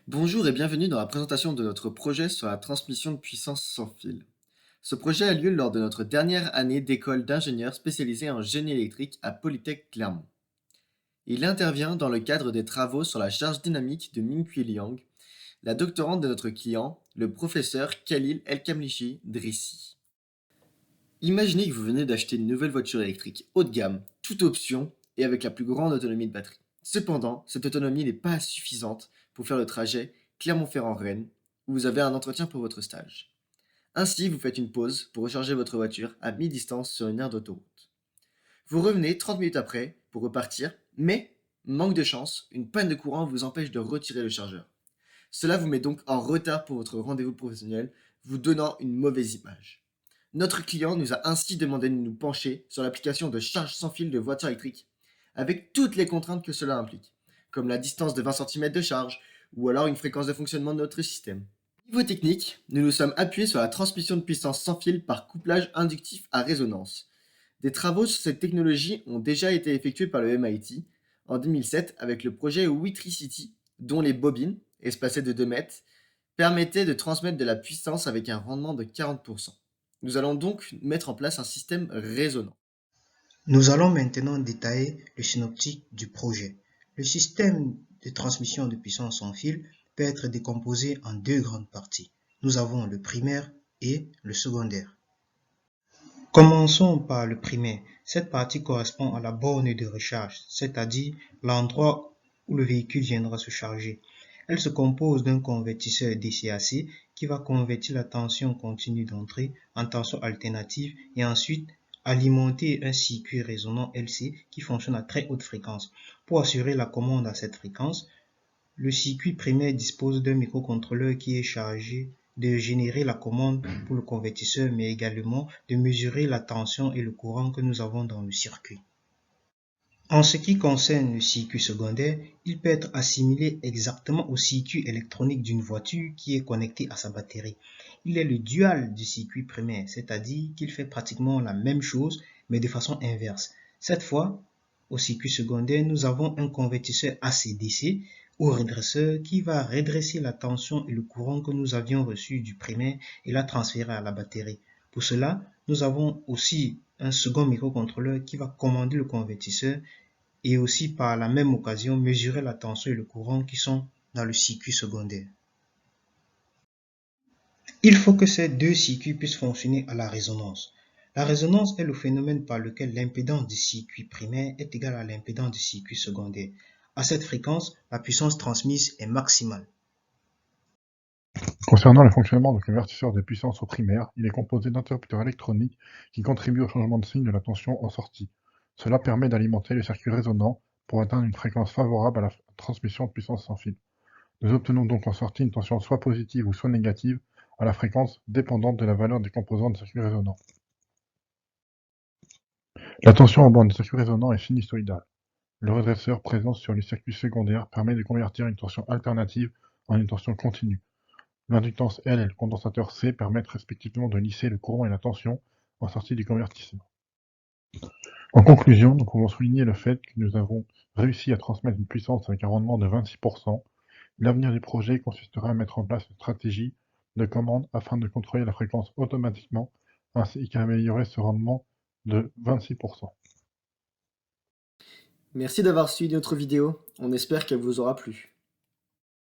Bonjour et bienvenue dans la présentation de notre projet sur la transmission de puissance sans fil. Ce projet a lieu lors de notre dernière année d'école d'ingénieurs spécialisés en génie électrique à Polytech Clermont. Il intervient dans le cadre des travaux sur la charge dynamique de Minqui Liang, la doctorante de notre client, le professeur Khalil El-Kamlichi Drissi. Imaginez que vous venez d'acheter une nouvelle voiture électrique haut de gamme, toute option et avec la plus grande autonomie de batterie. Cependant, cette autonomie n'est pas suffisante pour faire le trajet Clermont-Ferrand-Rennes, où vous avez un entretien pour votre stage. Ainsi, vous faites une pause pour recharger votre voiture à mi-distance sur une aire d'autoroute. Vous revenez 30 minutes après pour repartir, mais, manque de chance, une panne de courant vous empêche de retirer le chargeur. Cela vous met donc en retard pour votre rendez-vous professionnel, vous donnant une mauvaise image. Notre client nous a ainsi demandé de nous pencher sur l'application de charge sans fil de voiture électrique, avec toutes les contraintes que cela implique, comme la distance de 20 cm de charge, ou alors une fréquence de fonctionnement de notre système. Niveau technique, nous nous sommes appuyés sur la transmission de puissance sans fil par couplage inductif à résonance. Des travaux sur cette technologie ont déjà été effectués par le MIT en 2007 avec le projet Witricity, dont les bobines, espacées de 2 mètres, permettaient de transmettre de la puissance avec un rendement de 40%. Nous allons donc mettre en place un système résonant. Nous allons maintenant détailler le synoptique du projet. Le système de transmission de puissance sans fil peut être décomposé en deux grandes parties. Nous avons le primaire et le secondaire. Commençons par le primaire. Cette partie correspond à la borne de recharge, c'est-à-dire l'endroit où le véhicule viendra se charger. Elle se compose d'un convertisseur DC-AC qui va convertir la tension continue d'entrée en tension alternative et ensuite alimenter un circuit résonant LC qui fonctionne à très haute fréquence. Pour assurer la commande à cette fréquence, le circuit primaire dispose d'un microcontrôleur qui est chargé de générer la commande pour le convertisseur, mais également de mesurer la tension et le courant que nous avons dans le circuit. En ce qui concerne le circuit secondaire, il peut être assimilé exactement au circuit électronique d'une voiture qui est connectée à sa batterie. Il est le dual du circuit primaire, c'est-à-dire qu'il fait pratiquement la même chose, mais de façon inverse. Cette fois, au circuit secondaire, nous avons un convertisseur AC-DC ou redresseur qui va redresser la tension et le courant que nous avions reçu du primaire et la transférer à la batterie. Pour cela, nous avons aussi un second microcontrôleur qui va commander le convertisseur et aussi par la même occasion mesurer la tension et le courant qui sont dans le circuit secondaire. Il faut que ces deux circuits puissent fonctionner à la résonance. La résonance est le phénomène par lequel l'impédance du circuit primaire est égale à l'impédance du circuit secondaire. À cette fréquence, la puissance transmise est maximale. Concernant le fonctionnement du convertisseur de puissance au primaire, il est composé d'interrupteurs électroniques qui contribuent au changement de signe de la tension en sortie. Cela permet d'alimenter le circuit résonant pour atteindre une fréquence favorable à la transmission de puissance sans fil. Nous obtenons donc en sortie une tension soit positive ou soit négative à la fréquence dépendante de la valeur des composants du circuit résonant. La tension en bande du circuit résonant est sinusoïdale. Le redresseur présent sur le circuit secondaire permet de convertir une tension alternative en une tension continue. L'inductance L et le condensateur C permettent respectivement de lisser le courant et la tension en sortie du convertisseur. En conclusion, nous pouvons souligner le fait que nous avons réussi à transmettre une puissance avec un rendement de 26%. L'avenir du projet consistera à mettre en place une stratégie de commande afin de contrôler la fréquence automatiquement ainsi qu'à améliorer ce rendement de 26%. Merci d'avoir suivi notre vidéo, on espère qu'elle vous aura plu.